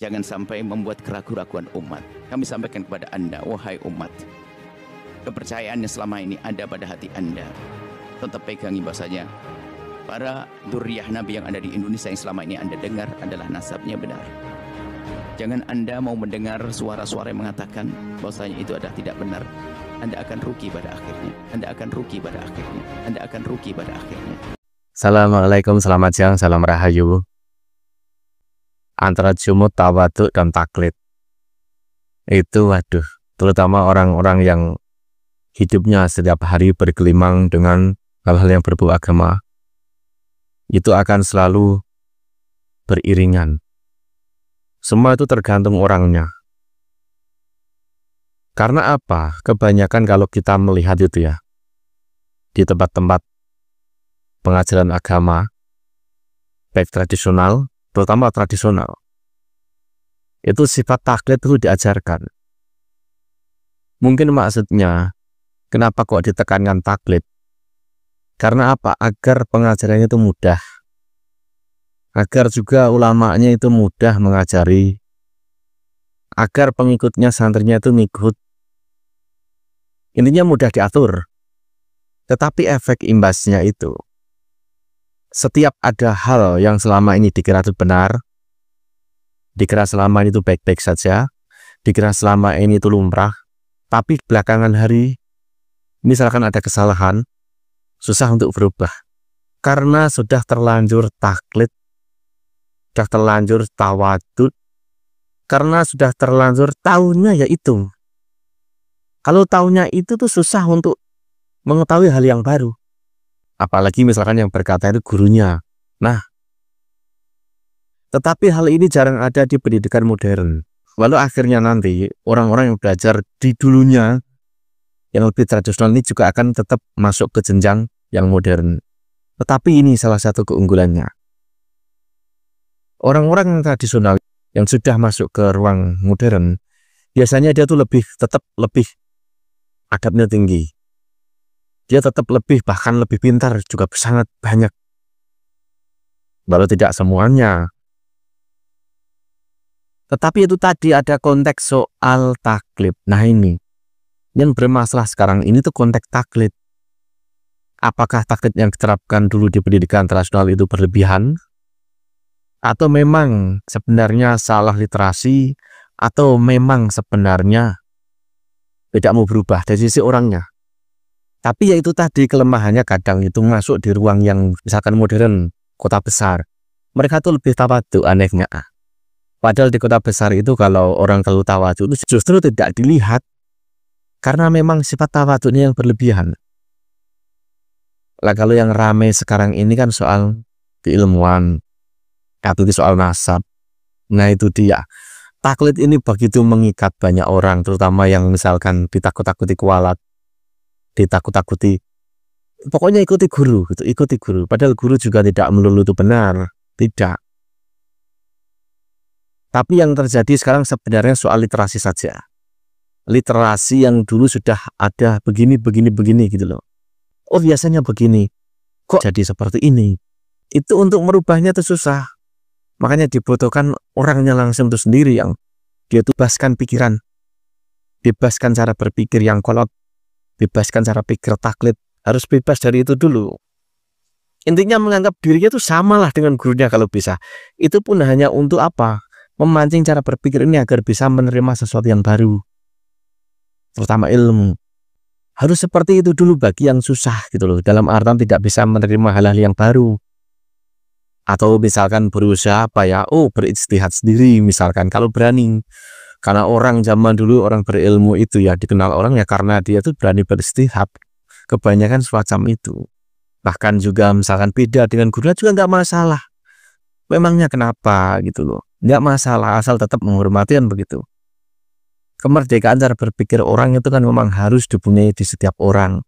Jangan sampai membuat keraguan-raguan umat. Kami sampaikan kepada Anda, wahai umat, kepercayaan yang selama ini ada pada hati Anda, tetap pegangi bahasanya para dzurriyyah Nabi yang ada di Indonesia yang selama ini Anda dengar adalah nasabnya benar. Jangan Anda mau mendengar suara-suara yang mengatakan bahwasanya itu adalah tidak benar. Anda akan rugi pada akhirnya. Anda akan rugi pada akhirnya. Anda akan rugi pada akhirnya. Assalamualaikum, selamat siang, salam rahayu. Antara jumud, tawaduk, dan taklid itu waduh, terutama orang-orang yang hidupnya setiap hari bergelimang dengan hal-hal yang berbau agama, itu akan selalu beriringan. Semua itu tergantung orangnya. Karena apa? Kebanyakan kalau kita melihat itu ya, di tempat-tempat pengajaran agama, baik tradisional, terutama tradisional, itu sifat taklid itu diajarkan. Mungkin maksudnya, kenapa kok ditekankan taklid? Karena apa? Agar pengajarannya itu mudah. Agar juga ulamanya itu mudah mengajari. Agar pengikutnya, santrinya itu ngikut. Intinya mudah diatur. Tetapi efek imbasnya itu, setiap ada hal yang selama ini dikira itu benar, dikira selama ini itu baik-baik saja, dikira selama ini itu lumrah, tapi belakangan hari, misalkan ada kesalahan, susah untuk berubah. Karena sudah terlanjur taklid, sudah terlanjur tawadud, karena sudah terlanjur taunya ya itu. Kalau taunya itu tuh susah untuk mengetahui hal yang baru. Apalagi misalkan yang berkata itu gurunya. Nah, tetapi hal ini jarang ada di pendidikan modern. Lalu akhirnya nanti orang-orang yang belajar di dulunya yang lebih tradisional ini juga akan tetap masuk ke jenjang yang modern. Tetapi ini salah satu keunggulannya. Orang-orang yang tradisional yang sudah masuk ke ruang modern, biasanya dia tuh tetap lebih adabnya tinggi. Dia tetap lebih, bahkan lebih pintar, juga sangat banyak. Baru tidak semuanya. Tetapi itu tadi ada konteks soal taklid. Nah ini, yang bermasalah sekarang ini tuh konteks taklid. Apakah taklid yang diterapkan dulu di pendidikan tradisional itu berlebihan? Atau memang sebenarnya salah literasi? Atau memang sebenarnya tidak mau berubah dari sisi orangnya? Tapi ya itu tadi kelemahannya, kadang itu masuk di ruang yang misalkan modern, kota besar. Mereka tuh lebih tawaduk anehnya. Padahal di kota besar itu kalau orang kalau tawaduk itu justru tidak dilihat. Karena memang sifat tawaduknya yang berlebihan. Lah kalau yang ramai sekarang ini kan soal keilmuan, atau soal nasab. Nah itu dia. Taklid ini begitu mengikat banyak orang, terutama yang misalkan ditakut-takuti kualat, ditakut-takuti, pokoknya ikuti guru, gitu, ikuti guru. Padahal guru juga tidak melulu itu benar, tidak. Tapi yang terjadi sekarang sebenarnya soal literasi saja. Literasi yang dulu sudah ada begini gitu loh. Oh biasanya begini, kok jadi seperti ini? Itu untuk merubahnya itu susah. Makanya dibutuhkan orangnya langsung itu sendiri yang dia tuh bebaskan pikiran, bebaskan cara berpikir yang kolot, bebaskan cara pikir taklid, harus bebas dari itu dulu. Intinya menganggap dirinya itu samalah dengan gurunya kalau bisa. Itu pun hanya untuk apa? Memancing cara berpikir ini agar bisa menerima sesuatu yang baru, terutama ilmu. Harus seperti itu dulu bagi yang susah gitu loh. Dalam artian tidak bisa menerima hal-hal yang baru. Atau misalkan berusaha apa ya, berijtihad sendiri misalkan kalau berani. Karena orang zaman dulu orang berilmu itu ya dikenal orang ya karena dia tuh berani berijtihad. Kebanyakan semacam itu. Bahkan juga misalkan beda dengan gurunya juga nggak masalah. Memangnya kenapa gitu loh. Nggak masalah asal tetap menghormati kan begitu. Kemerdekaan cara berpikir orang itu kan memang harus dipunyai di setiap orang.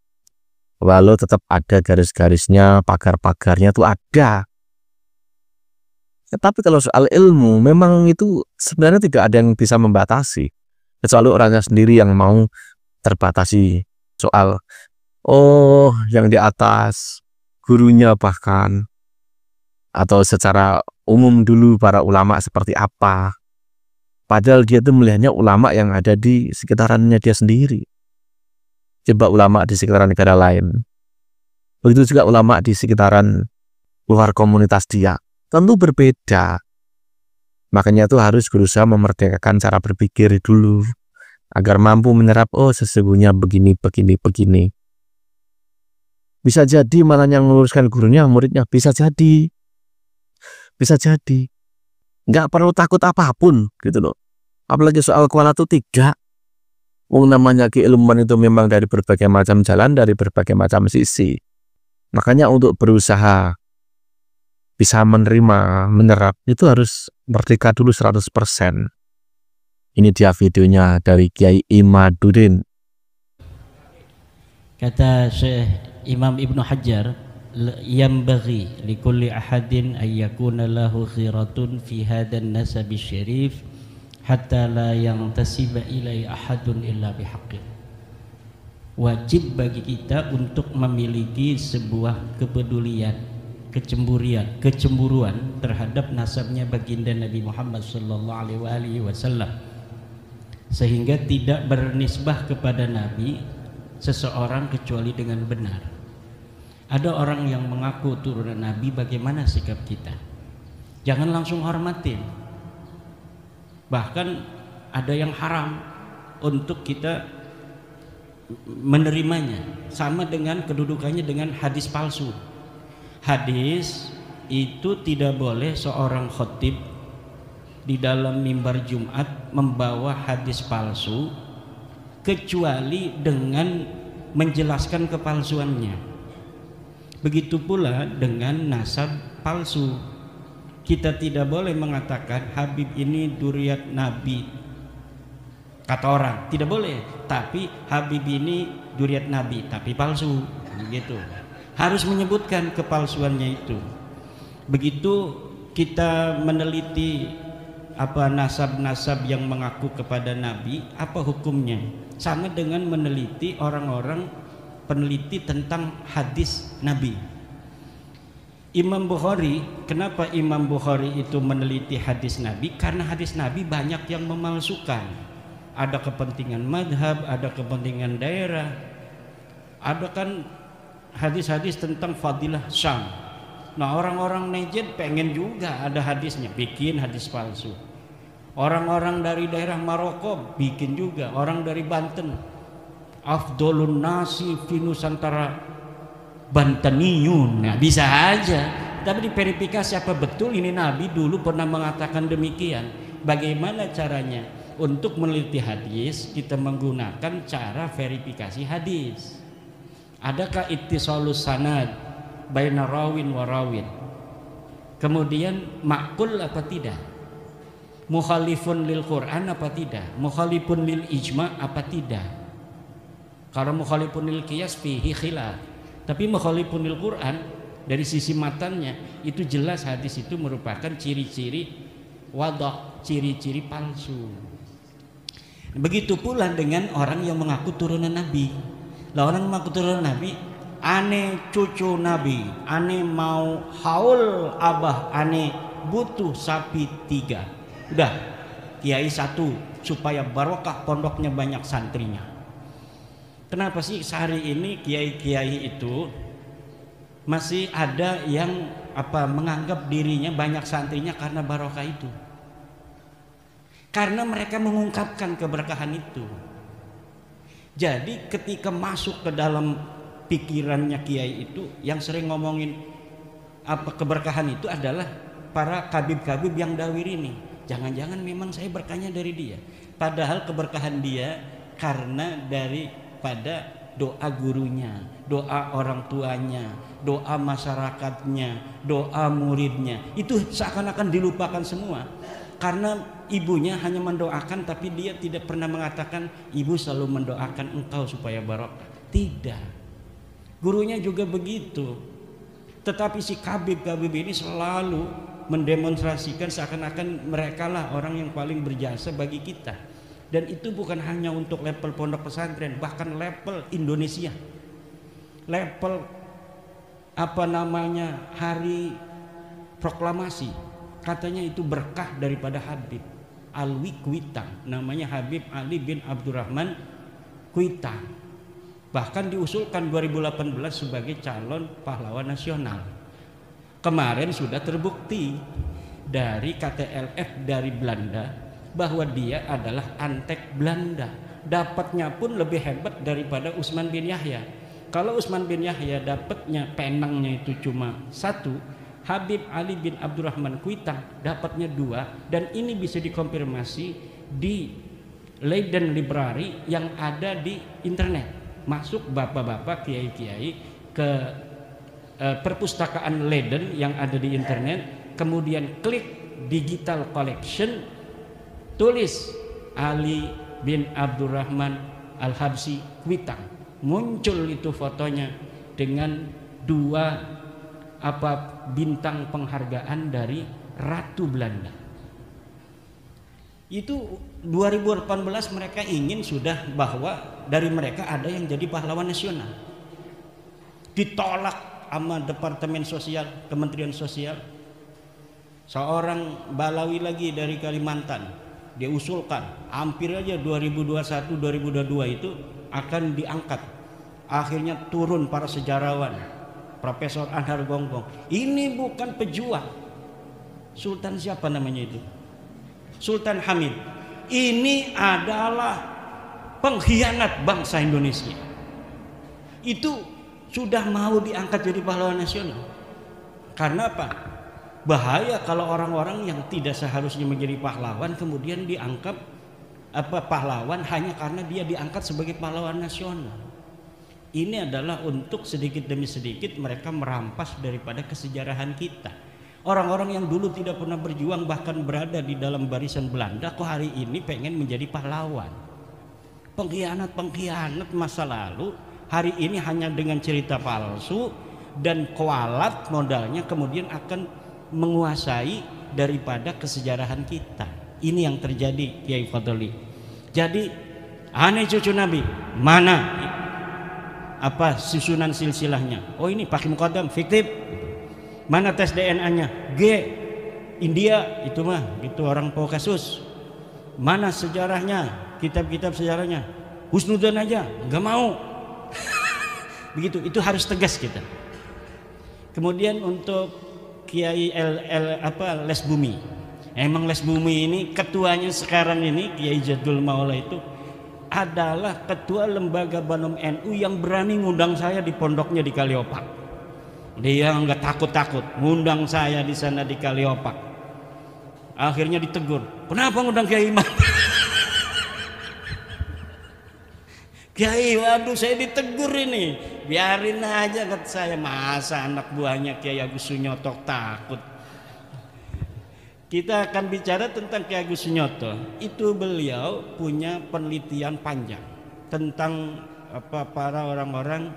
Walau tetap ada garis-garisnya, pagar-pagarnya tuh ada. Tapi kalau soal ilmu memang itu sebenarnya tidak ada yang bisa membatasi kecuali orangnya sendiri yang mau terbatasi soal yang di atas gurunya bahkan atau secara umum dulu para ulama seperti apa. Padahal dia tuh melihatnya ulama yang ada di sekitarannya dia sendiri. Coba ulama di sekitaran negara lain. Begitu juga ulama di sekitaran luar komunitas dia. Tentu berbeda. Makanya tuh harus berusaha memerdekakan cara berpikir dulu. Agar mampu menyerap, oh sesungguhnya begini. Bisa jadi malah yang meluruskan gurunya, muridnya. Bisa jadi. Nggak perlu takut apapun gitu loh. Apalagi soal kuala itu tidak. Namanya keilmuan itu memang dari berbagai macam jalan, dari berbagai macam sisi. Makanya untuk berusaha bisa menerima, menyerap, itu harus merdeka dulu 100%. Ini dia videonya dari Kiai Imaduddin. Kata Syekh Imam Ibnu Hajar, yambaghi likulli ahadin an yakuna lahu khiratun fi hadan nasabi syarif hatta la yantasiba ilai ahadun illa bihaqqin. Wajib bagi kita untuk memiliki sebuah kepedulian, kecemburuan terhadap nasabnya baginda Nabi Muhammad sallallahu alaihi wasallam, sehingga tidak bernisbah kepada Nabi seseorang kecuali dengan benar. Ada orang yang mengaku turunan Nabi, bagaimana sikap kita? Jangan langsung hormatin. Bahkan ada yang haram untuk kita menerimanya, sama dengan kedudukannya dengan hadis palsu. Hadis itu tidak boleh seorang khotib di dalam mimbar Jumat membawa hadis palsu kecuali dengan menjelaskan kepalsuannya. Begitu pula dengan nasab palsu. Kita tidak boleh mengatakan Habib ini duriat Nabi, kata orang, tidak boleh. Tapi Habib ini duriat Nabi tapi palsu, begitu. Harus menyebutkan kepalsuannya itu. Begitu kita meneliti apa nasab-nasab yang mengaku kepada Nabi, apa hukumnya? Sama dengan meneliti orang-orang peneliti tentang hadis Nabi. Imam Bukhari, kenapa Imam Bukhari itu meneliti hadis Nabi? Karena hadis Nabi banyak yang memalsukan. Ada kepentingan madhab, ada kepentingan daerah, ada kan hadis-hadis tentang fadilah Syam. Nah, orang-orang Najd pengen juga ada hadisnya, bikin hadis palsu. Orang-orang dari daerah Maroko bikin juga. Orang dari Banten, afdolun nasi fi Nusantara Banteniyun. Nah, bisa aja. Tapi diverifikasi apa betul ini Nabi dulu pernah mengatakan demikian. Bagaimana caranya? Untuk meneliti hadis kita menggunakan cara verifikasi hadis. Adakah ittisalus sanad baina rawin wa rawin? Kemudian ma'qul apa tidak? Mukhalifun lil Quran apa tidak? Mukhalifun lil ijma apa tidak? Kalau mukhalifun lil qiyas fihi khilaf. Tapi mukhalifun lil Quran dari sisi matannya itu jelas hadis itu merupakan ciri-ciri wadah, ciri-ciri palsu. Begitu pula dengan orang yang mengaku turunan Nabi. Lah orang mengaku turunan Nabi, ane cucu Nabi, ane mau haul abah, ane butuh sapi 3. Udah, kiai 1 supaya barokah pondoknya banyak santrinya. Kenapa sih sehari ini kiai-kiai itu masih ada yang menganggap dirinya banyak santrinya karena barokah itu? Karena mereka mengungkapkan keberkahan itu. Jadi ketika masuk ke dalam pikirannya kiai itu, yang sering ngomongin keberkahan itu adalah para kabib-kabib yang dawir ini. Jangan-jangan memang saya berkahnya dari dia. Padahal keberkahan dia karena pada doa gurunya, doa orang tuanya, doa masyarakatnya, doa muridnya. Itu seakan-akan dilupakan semua. Karena ibunya hanya mendoakan, tapi dia tidak pernah mengatakan ibu selalu mendoakan engkau supaya barokah. Tidak. Gurunya juga begitu. Tetapi si kabib-kabib ini selalu mendemonstrasikan seakan-akan mereka lah orang yang paling berjasa bagi kita. Dan itu bukan hanya untuk level pondok pesantren, bahkan level Indonesia. Level hari proklamasi, katanya itu berkah daripada Habib. Alwi Kuitang, namanya Habib Ali bin Abdurrahman Kuitang. Bahkan diusulkan 2018 sebagai calon pahlawan nasional. Kemarin sudah terbukti dari KTLF dari Belanda bahwa dia adalah antek Belanda. Dapatnya pun lebih hebat daripada Utsman bin Yahya. Kalau Utsman bin Yahya dapatnya penangnya itu cuma 1, Habib Ali bin Abdurrahman Kuitang dapatnya 2, dan ini bisa dikonfirmasi di Leiden Library yang ada di internet. Masuk bapak-bapak, kiai-kiai ke perpustakaan Leiden yang ada di internet, kemudian klik digital collection, tulis Ali bin Abdurrahman Al-Habsyi Kuitang. Muncul itu fotonya dengan 2 bintang penghargaan dari Ratu Belanda. Itu 2018 mereka ingin sudah bahwa dari mereka ada yang jadi pahlawan nasional. Ditolak sama Departemen Sosial, Kementerian Sosial. Seorang Balawi lagi dari Kalimantan, dia usulkan hampir aja 2021-2022 itu akan diangkat. Akhirnya turun para sejarawan, Profesor Anhar Gonggong. Ini bukan pejuang. Sultan siapa namanya itu? Sultan Hamid. Ini adalah pengkhianat bangsa Indonesia. Itu sudah mau diangkat jadi pahlawan nasional. Karena apa? Bahaya kalau orang-orang yang tidak seharusnya menjadi pahlawan kemudian dianggap pahlawan hanya karena dia diangkat sebagai pahlawan nasional. Ini adalah untuk sedikit demi sedikit mereka merampas daripada kesejarahan kita. Orang-orang yang dulu tidak pernah berjuang bahkan berada di dalam barisan Belanda kok hari ini pengen menjadi pahlawan. Pengkhianat masa lalu hari ini hanya dengan cerita palsu dan kualat modalnya kemudian akan menguasai daripada kesejarahan kita. Ini yang terjadi, Kiai Fadli. Jadi aneh cucu Nabi, mana susunan silsilahnya? Oh ini pakai muqaddam fiktif. Mana tes DNA-nya? G India itu mah gitu orang Kaukasus. Mana sejarahnya? Kitab-kitab sejarahnya husnudzon aja, nggak mau. Begitu, itu harus tegas kita. Kemudian untuk Kiai Les Bumi. Emang Les Bumi ini ketuanya sekarang ini Kiai Jadul Maula itu adalah ketua lembaga Banom NU yang berani ngundang saya di pondoknya di Kaliopak. Dia nggak takut-takut ngundang saya di sana di Kaliopak. Akhirnya ditegur, kenapa ngundang Kiai Imam? Kiai, waduh saya ditegur ini. Biarin aja kata saya, masa anak buahnya Kiai Agus Sunyoto takut. Kita akan bicara tentang Kiai Agus Sunyoto. Itu beliau punya penelitian panjang tentang para orang-orang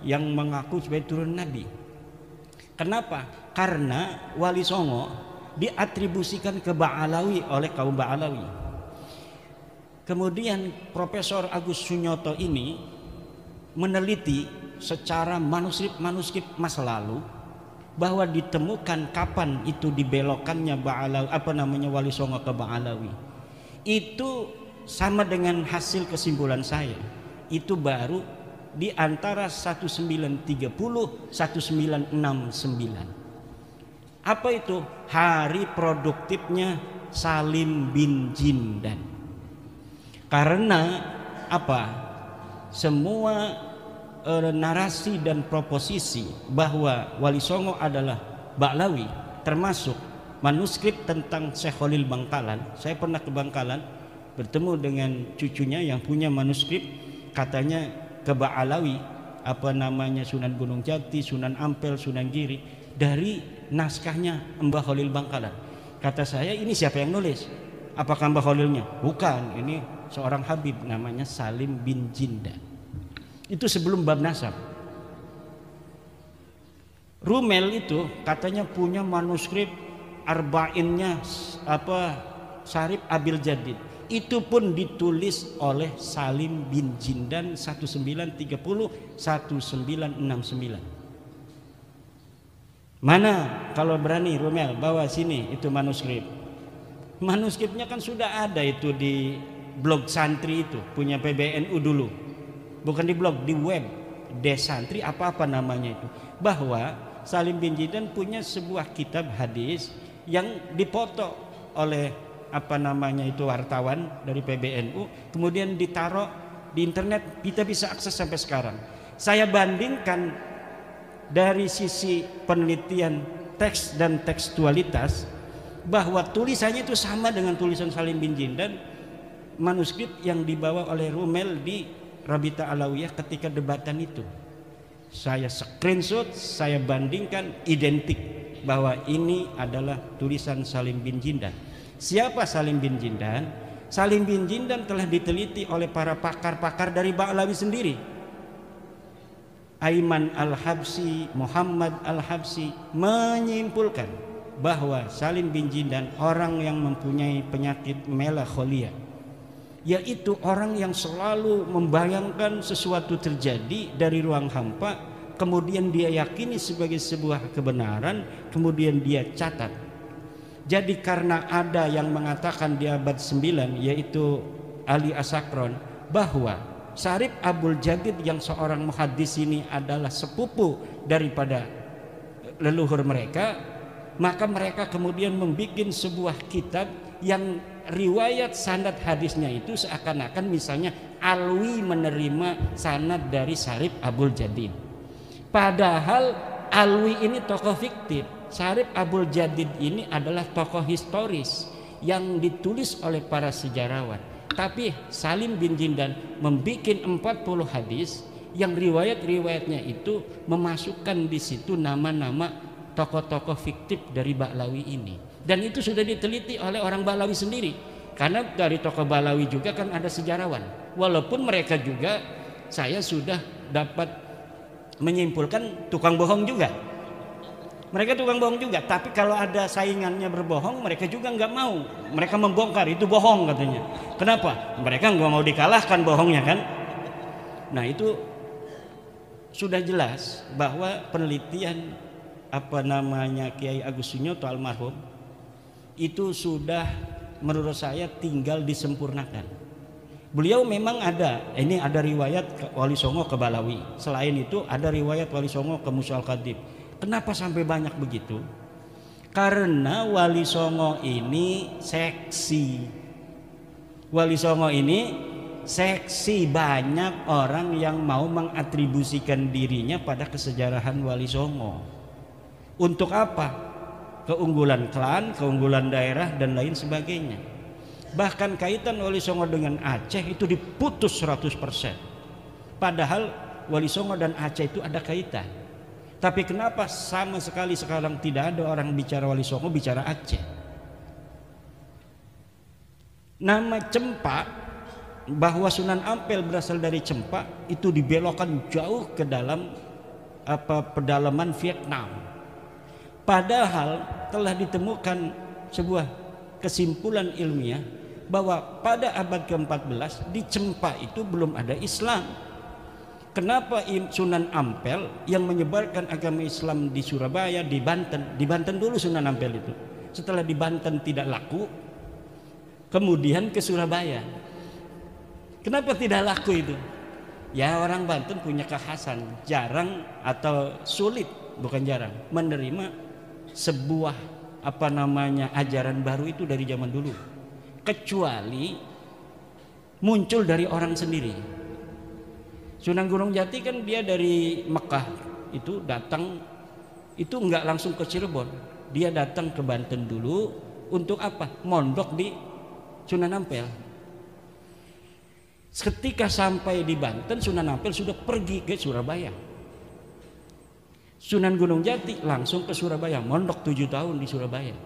yang mengaku sebagai turun Nabi. Kenapa? Karena Wali Songo diatribusikan ke Ba'alawi oleh kaum Ba'alawi. Kemudian Profesor Agus Sunyoto ini meneliti secara manuskrip masa lalu bahwa ditemukan kapan itu dibelokkannya Ba'alawi, Wali Songo ke Ba'alawi. Itu sama dengan hasil kesimpulan saya. Itu baru di antara 1930 1969. Apa itu? Hari produktifnya Salim bin Jindan. Karena apa? Semua narasi dan proposisi bahwa Wali Songo adalah Ba'alawi, termasuk manuskrip tentang Syekh Khalil Bangkalan. Saya pernah ke Bangkalan bertemu dengan cucunya yang punya manuskrip, katanya ke Ba'alawi, Sunan Gunung Jati, Sunan Ampel, Sunan Giri, dari naskahnya Mbah Khalil Bangkalan. Kata saya, ini siapa yang nulis? Apakah Mbah Khalilnya? Bukan, ini seorang Habib namanya Salim bin Jindan. Itu sebelum bab nasab. Rumel itu katanya punya manuskrip arba'innya Syarif Abil Jadid. Itu pun ditulis oleh Salim bin Jindan 1930 1969. Mana kalau berani Rumel bawa sini itu manuskrip. Manuskripnya kan sudah ada itu di blog santri itu, punya PBNU dulu. Bukan di blog, di web. Desantri apa-apa namanya itu. Bahwa Salim bin Jidan punya sebuah kitab hadis yang dipoto oleh wartawan dari PBNU, kemudian ditaruh di internet, kita bisa akses sampai sekarang. Saya bandingkan dari sisi penelitian teks dan tekstualitas, bahwa tulisannya itu sama dengan tulisan Salim bin Jidan, manuskrip yang dibawa oleh Rumel di Rabita Alawiyah ketika debatan itu. Saya screenshot, saya bandingkan, identik bahwa ini adalah tulisan Salim bin Jidan. Siapa Salim bin Jidan? Salim bin Jidan telah diteliti oleh para pakar-pakar dari Ba'lawi sendiri. Aiman Al-Habsi, Muhammad Al-Habsi menyimpulkan bahwa Salim bin Jidan orang yang mempunyai penyakit melankolia, yaitu orang yang selalu membayangkan sesuatu terjadi dari ruang hampa, kemudian dia yakini sebagai sebuah kebenaran, kemudian dia catat. Jadi karena ada yang mengatakan di abad 9, yaitu Ali Asakron, bahwa Syarif Abdul Jadid yang seorang muhaddis ini adalah sepupu daripada leluhur mereka, maka mereka kemudian membuat sebuah kitab yang riwayat sanad hadisnya itu seakan-akan misalnya Alwi menerima sanad dari Syarif Abdul Jadid. Padahal Alwi ini tokoh fiktif, Syarif Abdul Jadid ini adalah tokoh historis yang ditulis oleh para sejarawan. Tapi Salim bin Jidan membuat 40 hadis yang riwayat-riwayatnya itu memasukkan di situ nama-nama tokoh-tokoh fiktif dari Ba'lawi ini. Dan itu sudah diteliti oleh orang Ba'lawi sendiri. Karena dari tokoh Ba'lawi juga kan ada sejarawan. Walaupun mereka juga, saya sudah dapat menyimpulkan tukang bohong juga. Mereka tukang bohong juga. Tapi kalau ada saingannya berbohong, mereka juga nggak mau. Mereka membongkar, itu bohong katanya. Kenapa? Mereka nggak mau dikalahkan bohongnya kan. Nah itu sudah jelas bahwa penelitian Kiai Agus Sunyoto almarhum itu sudah menurut saya tinggal disempurnakan. Beliau memang ada riwayat Wali Songo ke Balawi. Selain itu ada riwayat Wali Songo ke Musa Al-Khadib. Kenapa sampai banyak begitu? Karena Wali Songo ini seksi. Wali Songo ini seksi, banyak orang yang mau mengatribusikan dirinya pada kesejarahan Wali Songo. Untuk apa? Keunggulan klan, keunggulan daerah dan lain sebagainya. Bahkan kaitan Wali Songo dengan Aceh itu diputus 100%. Padahal Wali Songo dan Aceh itu ada kaitan. Tapi kenapa sama sekali sekarang tidak ada orang bicara Wali Songo, bicara Aceh? Nama Cempa, bahwa Sunan Ampel berasal dari Cempa, itu dibelokkan jauh ke dalam pedalaman Vietnam. Padahal telah ditemukan sebuah kesimpulan ilmiah bahwa pada abad ke-14 di Cempa itu belum ada Islam. Kenapa Sunan Ampel yang menyebarkan agama Islam di Surabaya, di Banten dulu Sunan Ampel itu. Setelah di Banten tidak laku, kemudian ke Surabaya. Kenapa tidak laku itu? Ya orang Banten punya kekhasan, jarang atau sulit, bukan jarang, menerima sebuah ajaran baru itu dari zaman dulu. Kecuali muncul dari orang sendiri. Sunan Gunung Jati kan dia dari Mekah itu datang, itu enggak langsung ke Cirebon, dia datang ke Banten dulu untuk apa? Mondok di Sunan Ampel. Ketika sampai di Banten, Sunan Ampel sudah pergi ke Surabaya. Sunan Gunung Jati langsung ke Surabaya, mondok 7 tahun di Surabaya.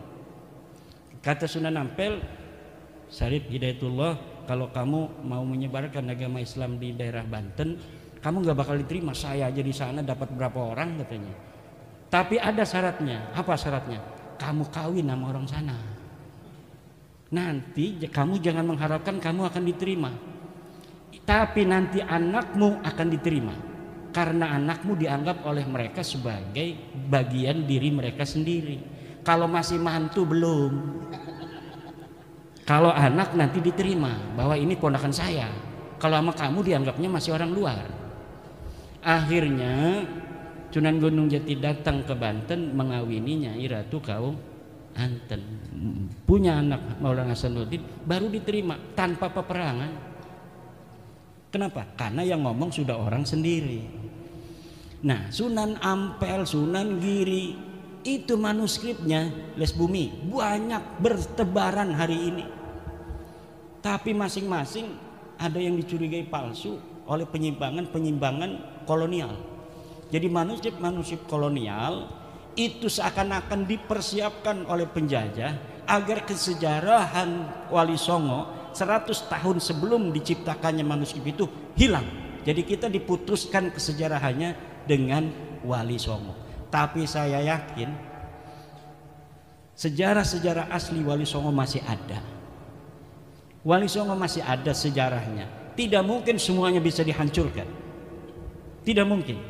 Kata Sunan Ampel, Syarif Hidayatullah, kalau kamu mau menyebarkan agama Islam di daerah Banten, kamu gak bakal diterima. Saya aja di sana dapat berapa orang katanya. Tapi ada syaratnya. Apa syaratnya? Kamu kawin sama orang sana. Nanti kamu jangan mengharapkan kamu akan diterima. Tapi nanti anakmu akan diterima. Karena anakmu dianggap oleh mereka sebagai bagian diri mereka sendiri. Kalau masih mantu belum. Kalau anak nanti diterima bahwa ini ponakan saya. Kalau sama kamu dianggapnya masih orang luar. Akhirnya Sunan Gunung Jati datang ke Banten mengawini Nyai Ratu Kaum Anten. Punya anak Maulana Hasanuddin, baru diterima tanpa peperangan. Kenapa? Karena yang ngomong sudah orang sendiri. Nah, Sunan Ampel, Sunan Giri, itu manuskripnya Les Bumi banyak bertebaran hari ini. Tapi masing-masing ada yang dicurigai palsu oleh penyimpangan kolonial. Jadi manuskrip kolonial itu seakan-akan dipersiapkan oleh penjajah agar kesejarahan Wali Songo 100 tahun sebelum diciptakannya manuskrip itu hilang. Jadi kita diputuskan kesejarahannya dengan Wali Songo. Tapi saya yakin sejarah-sejarah asli Wali Songo masih ada. Wali Songo masih ada sejarahnya. Tidak mungkin semuanya bisa dihancurkan. Tidak mungkin.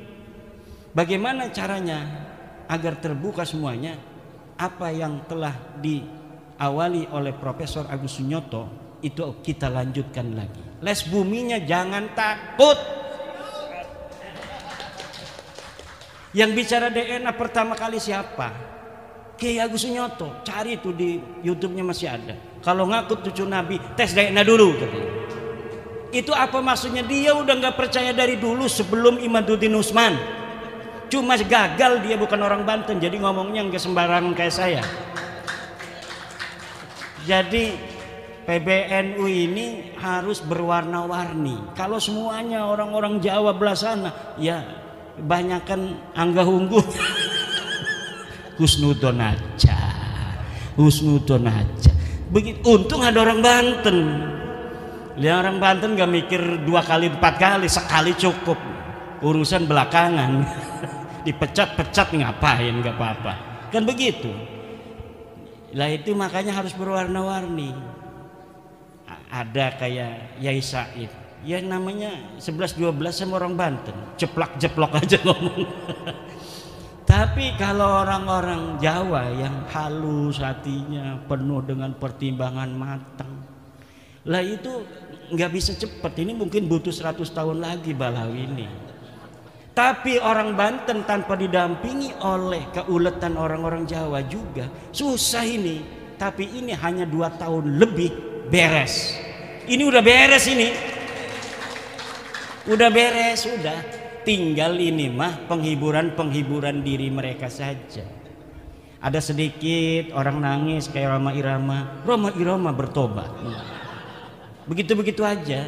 Bagaimana caranya agar terbuka semuanya? Apa yang telah diawali oleh Profesor Agus Sunyoto itu kita lanjutkan lagi. Les Buminya jangan takut. Yang bicara DNA pertama kali siapa? Kiai Agus Sunyoto. Cari itu di YouTube-nya masih ada. Kalau ngaku cucu Nabi, tes DNA dulu katanya. Itu apa maksudnya? Dia udah nggak percaya dari dulu sebelum Imaduddin Usman. Cuma gagal, dia bukan orang Banten, jadi ngomongnya nggak sembarangan kayak saya. Jadi PBNU ini harus berwarna-warni. Kalau semuanya orang-orang Jawa belah sana, ya banyakan Angga Unggul. Husnudon aja. Begitu, untung ada orang Banten. Lihat orang Banten gak mikir 2 kali 4 kali, sekali cukup. Urusan belakangan. Dipecat-pecat ngapain, gak apa-apa. Kan begitu. Lah itu makanya harus berwarna-warni. Ada kayak Yai Said, ya namanya 11-12 sama orang Banten, jeplak-jeplok aja ngomong. Tapi kalau orang-orang Jawa yang halus hatinya, penuh dengan pertimbangan matang, lah itu nggak bisa cepat. Ini mungkin butuh 100 tahun lagi Balawi ini. Tapi orang Banten tanpa didampingi oleh keuletan orang-orang Jawa juga susah ini. Tapi ini hanya 2 tahun lebih beres. Ini udah beres ini. Udah beres, udah. Tinggal ini mah penghiburan diri mereka saja. Ada sedikit orang nangis kayak Roma Irama bertobat. Begitu-begitu aja.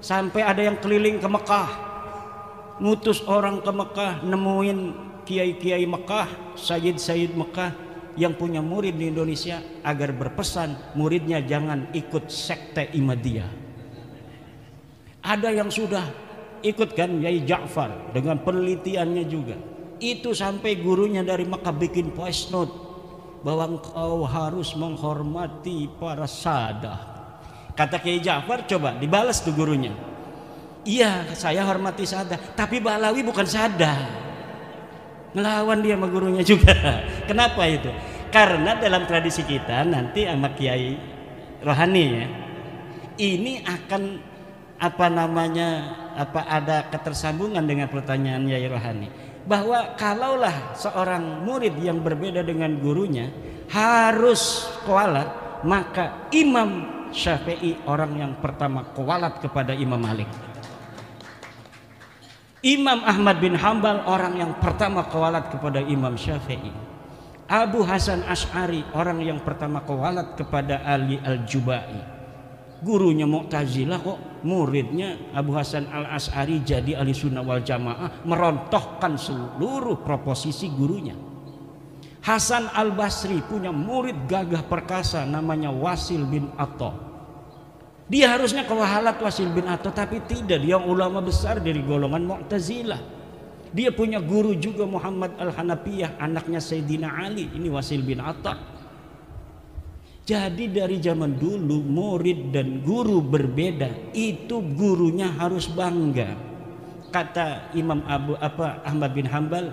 Sampai ada yang keliling ke Mekah. Ngutus orang ke Mekah, nemuin kiai-kiai Mekah, Sayyid Mekah yang punya murid di Indonesia agar berpesan muridnya jangan ikut sekte Ahmadiyah. Ada yang sudah ikut kan, Yai Ja'far dengan penelitiannya juga. Itu sampai gurunya dari Mekah bikin voice note bahwa engkau harus menghormati para sadah. Kata Kiai Ja'far, coba dibalas tuh gurunya. Iya, saya hormati sadah, tapi Balawi bukan sadah. Ngelawan dia sama gurunya juga. Kenapa itu? Karena dalam tradisi kita nanti sama Kiai Rohani ya, ini akan ada ketersambungan dengan pertanyaan Yai Rohani, bahwa kalaulah seorang murid yang berbeda dengan gurunya harus kualat, maka Imam Syafi'i orang yang pertama kualat kepada Imam Malik. Imam Ahmad bin Hambal orang yang pertama kualat kepada Imam Syafi'i. Abu Hasan Asy'ari orang yang pertama kualat kepada Ali Al-Jubai. Gurunya Mu'tazilah kok muridnya Abu Hasan Al-Asy'ari jadi Ahli Sunnah wal Jamaah, merontohkan seluruh proposisi gurunya. Hasan Al-Basri punya murid gagah perkasa namanya Wasil bin Atta. Dia harusnya kewahalat Wasil bin Atta, tapi tidak, dia ulama besar dari golongan Mu'tazilah. Dia punya guru juga Muhammad Al-Hanafiyah, anaknya Sayyidina Ali, ini Wasil bin Atta. Jadi dari zaman dulu murid dan guru berbeda, itu gurunya harus bangga. Kata Imam Ahmad bin Hambal,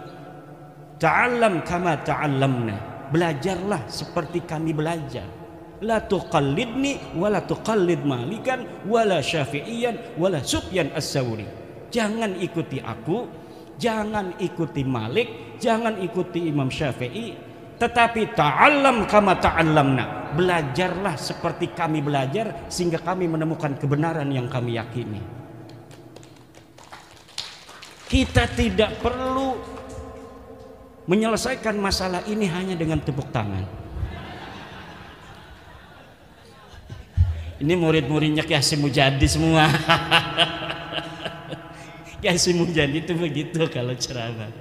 ta'allam kama ta'allamna, belajarlah seperti kami belajar. la tuqallidni wa la tuqallid Malikan wala Syafi'iyan wala Sufyan as-Tsauri. Jangan ikuti aku, jangan ikuti Malik, jangan ikuti Imam Syafi'i, tetapi ta'allam kama ta'allamna. Belajarlah seperti kami belajar sehingga kami menemukan kebenaran yang kami yakini. Kita tidak perlu menyelesaikan masalah ini hanya dengan tepuk tangan. Ini murid-muridnya Ki Hasyim Mujadi semua. Ki Hasyim Mujadi itu begitu kalau ceramah.